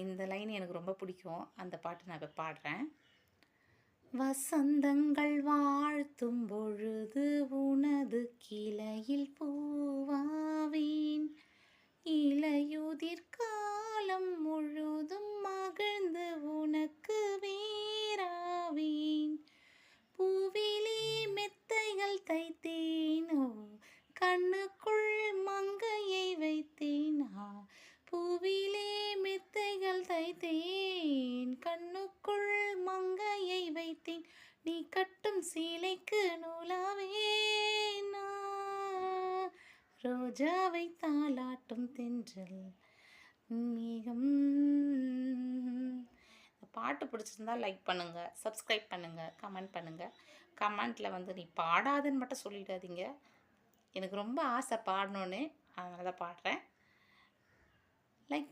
இந்த லைன் எனக்கு ரொம்ப பிடிக்கும். அந்த பாட்டு நான் இப்போ பாடுறேன். வசந்தங்கள் வாழ்த்தும் பொழுது உனது கிளையில் பூவாவேன், இலையுதிர் காலம் முழுதும் மகிழ்ந்து உனக்கு வேறாவேன். பூவிலே மெத்தைகள் தைத்தேனோ, கண்ணுக்குள் மங்கையை வைத்தேன். பூவிலே மெத்தைகள் தைத்தேன், கண்ணுக்குள் மங்கையை வைத்தேன். நீ கட்டும் சீலைக்கு நூலாவேன். ரோஜாவை தாலாட்டும் தென்றல் மேகம். இந்த பாட்டு பிடிச்சிருந்தா லைக் பண்ணுங்கள், சப்ஸ்கிரைப் பண்ணுங்கள், கமெண்ட் பண்ணுங்கள். கமெண்ட்டில் வந்து நீ பாடாதுன்னு மட்டும் சொல்லிடாதீங்க. எனக்கு ரொம்ப ஆசை பாடணுன்னு, அதனால தான் பாடுறேன். லைக்